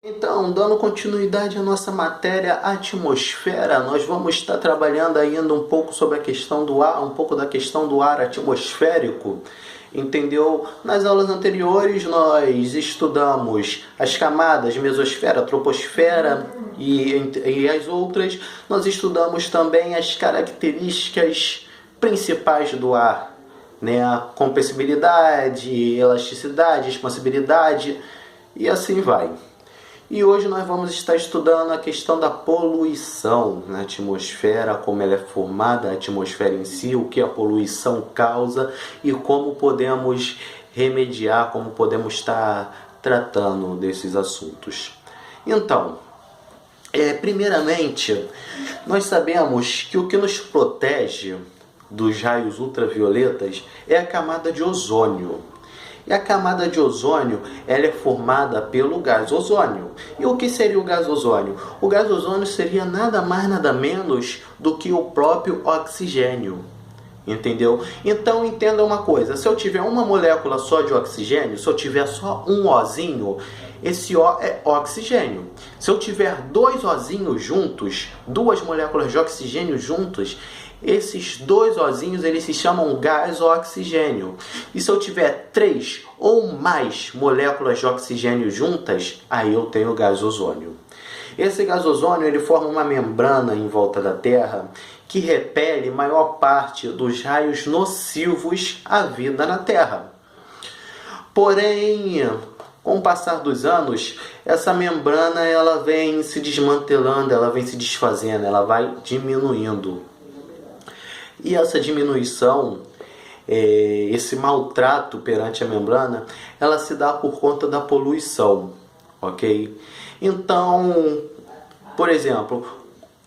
Então, dando continuidade à nossa matéria atmosfera, nós vamos estar trabalhando ainda um pouco sobre a questão do ar, um pouco da questão do ar atmosférico, entendeu? Nas aulas anteriores nós estudamos as camadas mesosfera, troposfera e as outras. Nós estudamos também as características principais do ar, né? A compressibilidade, elasticidade, expansibilidade e assim vai. E hoje nós vamos estar estudando a questão da poluição na atmosfera, como ela é formada, a atmosfera em si, o que a poluição causa e como podemos remediar, como podemos estar tratando desses assuntos. Então, primeiramente, nós sabemos que o que nos protege dos raios ultravioletas é a camada de ozônio. E a camada de ozônio ela é formada pelo gás ozônio. E o que seria o gás ozônio? O gás ozônio seria nada mais nada menos do que o próprio oxigênio. Entendeu? Então entenda uma coisa, se eu tiver uma molécula só de oxigênio, se eu tiver só um Ozinho, esse O é oxigênio. Se eu tiver dois Ozinhos juntos, duas moléculas de oxigênio juntos, esses dois Ozinhos eles se chamam gás oxigênio. E se eu tiver três ou mais moléculas de oxigênio juntas, aí eu tenho gás ozônio. Esse gás ozônio ele forma uma membrana em volta da Terra que repele maior parte dos raios nocivos à vida na Terra. Porém, com o passar dos anos, essa membrana ela vem se desmantelando, ela vem se desfazendo, ela vai diminuindo. E essa diminuição, esse maltrato perante a membrana, ela se dá por conta da poluição, ok? Então, por exemplo,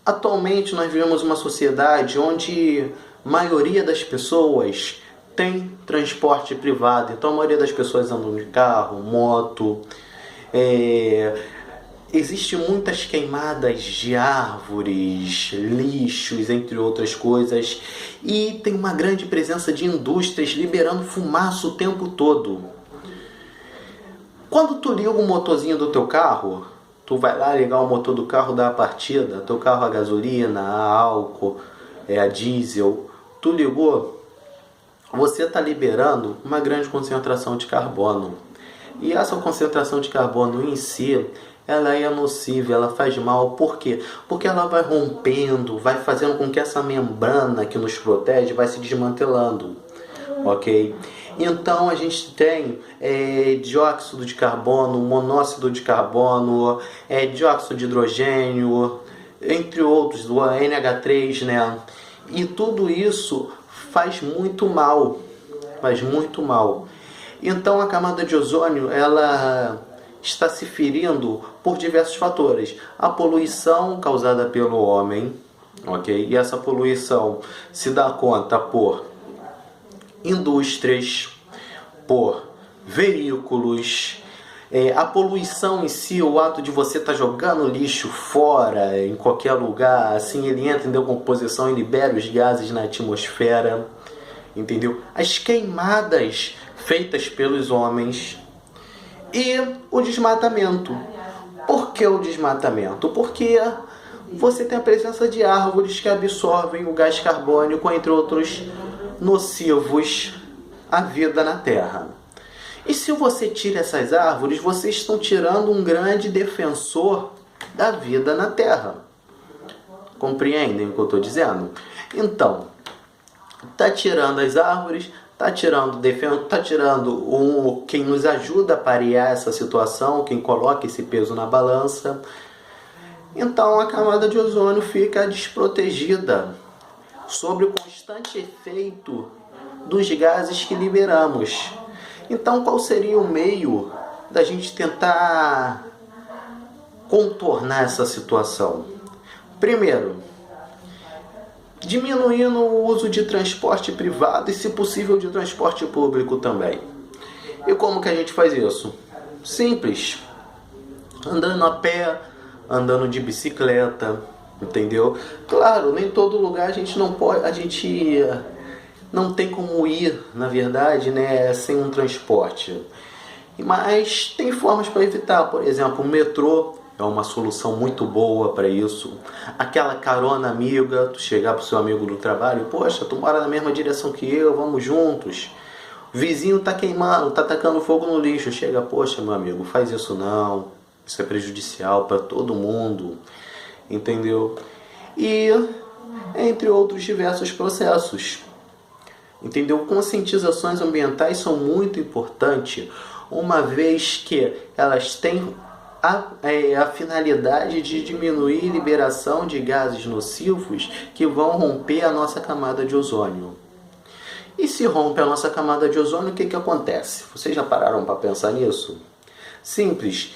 atualmente nós vivemos uma sociedade onde a maioria das pessoas tem transporte privado. Então a maioria das pessoas andam de carro, moto. Existem muitas queimadas de árvores, lixos, entre outras coisas. E tem uma grande presença de indústrias liberando fumaça o tempo todo. Quando tu liga o motorzinho do teu carro, tu vai lá ligar o motor do carro, dar a partida, teu carro a gasolina, a álcool, a diesel, tu ligou, você está liberando uma grande concentração de carbono. E essa concentração de carbono em si, ela é nociva, ela faz mal. Por quê? Porque ela vai rompendo, vai fazendo com que essa membrana que nos protege vai se desmantelando, ok? Então a gente tem dióxido de carbono, monóxido de carbono, dióxido de hidrogênio, entre outros, do NH3, né? E tudo isso faz muito mal, faz muito mal. Então a camada de ozônio, ela está se ferindo por diversos fatores. A poluição causada pelo homem, ok? E essa poluição se dá conta por indústrias, por veículos, a poluição em si, o ato de você estar jogando lixo fora, em qualquer lugar, assim ele entra em decomposição e libera os gases na atmosfera, entendeu? As queimadas feitas pelos homens e o desmatamento. Por que o desmatamento? Porque você tem a presença de árvores que absorvem o gás carbônico, entre outros nocivos à vida na Terra. E se você tira essas árvores, vocês estão tirando um grande defensor da vida na Terra. Compreendem o que eu estou dizendo? Então, está tirando as árvores, está tirando quem nos ajuda a parear essa situação, quem coloca esse peso na balança. Então a camada de ozônio fica desprotegida sobre o constante efeito dos gases que liberamos. Então qual seria o meio da gente tentar contornar essa situação? Primeiro, diminuindo o uso de transporte privado e, se possível, de transporte público também. E como que a gente faz isso? Simples. Andando a pé, andando de bicicleta, entendeu? Claro, nem todo lugar a gente não tem como ir, na verdade, né, sem um transporte. Mas tem formas para evitar, por exemplo, o metrô é uma solução muito boa para isso. Aquela carona amiga, tu chegar pro seu amigo do trabalho, poxa, tu mora na mesma direção que eu, vamos juntos. Vizinho tá queimando, tá tacando fogo no lixo. Chega, poxa, meu amigo, faz isso não. Isso é prejudicial para todo mundo, entendeu? E entre outros diversos processos, entendeu? Conscientizações ambientais são muito importantes, uma vez que elas têm a finalidade de diminuir a liberação de gases nocivos que vão romper a nossa camada de ozônio. E se rompe a nossa camada de ozônio, o que acontece? Vocês já pararam para pensar nisso? Simples,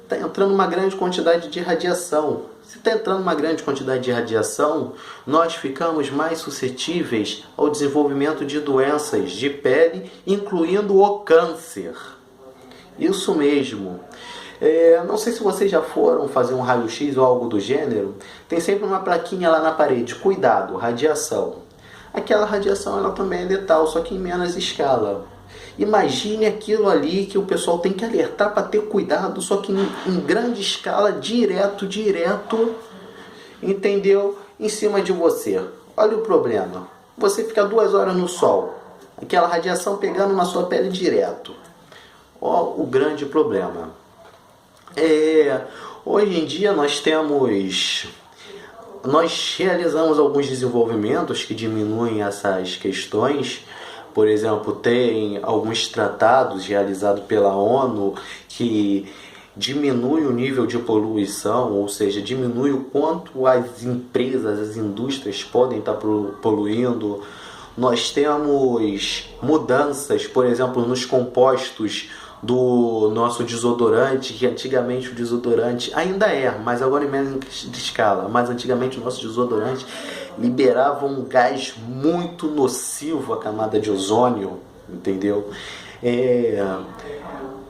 está entrando uma grande quantidade de radiação. Se está entrando uma grande quantidade de radiação, nós ficamos mais suscetíveis ao desenvolvimento de doenças de pele, incluindo o câncer. Isso mesmo. Não sei se vocês já foram fazer um raio-x ou algo do gênero. Tem sempre uma plaquinha lá na parede: cuidado, radiação. Aquela radiação ela também é letal, só que em menos escala. Imagine aquilo ali que o pessoal tem que alertar para ter cuidado, só que em grande escala, direto, entendeu? Em cima de você. Olha o problema. Você fica 2 horas no sol, aquela radiação pegando na sua pele direto. Ó, o grande problema. Hoje em dia nós realizamos alguns desenvolvimentos que diminuem essas questões. Por exemplo, tem alguns tratados realizados pela ONU que diminui o nível de poluição, ou seja, diminui o quanto as empresas, as indústrias podem estar poluindo. Nós temos mudanças, por exemplo, nos compostos do nosso desodorante, que antigamente o desodorante ainda mas agora em menos escala, mas antigamente o nosso desodorante liberava um gás muito nocivo à camada de ozônio, entendeu?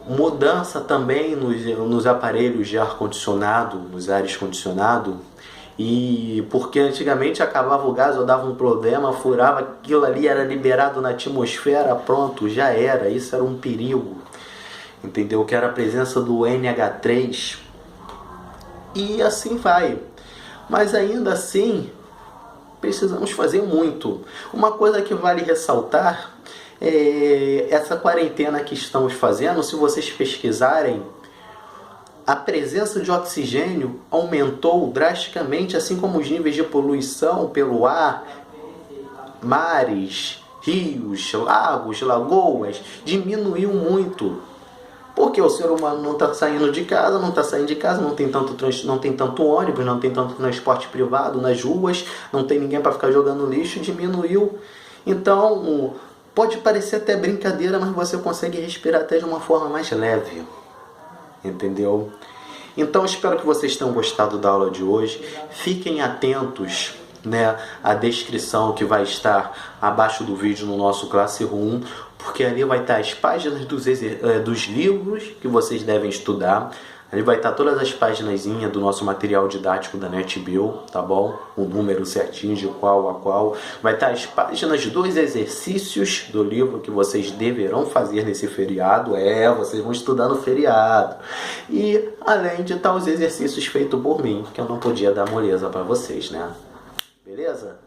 Mudança também nos aparelhos de ar-condicionado, nos ares condicionado, e porque antigamente acabava o gás ou dava um problema, furava, aquilo ali era liberado na atmosfera, pronto, já era, isso era um perigo, entendeu? Que era a presença do NH3 e assim vai. Mas ainda assim precisamos fazer muito. Uma coisa que vale ressaltar é essa quarentena que estamos fazendo. Se vocês pesquisarem, a presença de oxigênio aumentou drasticamente, assim como os níveis de poluição pelo ar, mares, rios, lagos, lagoas, diminuiu muito. Porque o ser humano não está saindo de casa, não tem tanto ônibus, não tem tanto transporte privado nas ruas, não tem ninguém para ficar jogando lixo, diminuiu. Então, pode parecer até brincadeira, mas você consegue respirar até de uma forma mais leve, entendeu? Então, espero que vocês tenham gostado da aula de hoje. Fiquem atentos, né, à descrição que vai estar abaixo do vídeo no nosso Classroom, porque ali vai estar as páginas dos livros que vocês devem estudar. Ali vai estar todas as páginas do nosso material didático da NetBill, tá bom? O número certinho de qual a qual. Vai estar as páginas dos exercícios do livro que vocês deverão fazer nesse feriado. Vocês vão estudar no feriado. E além de estar os exercícios feitos por mim, que eu não podia dar moleza para vocês, né? Beleza?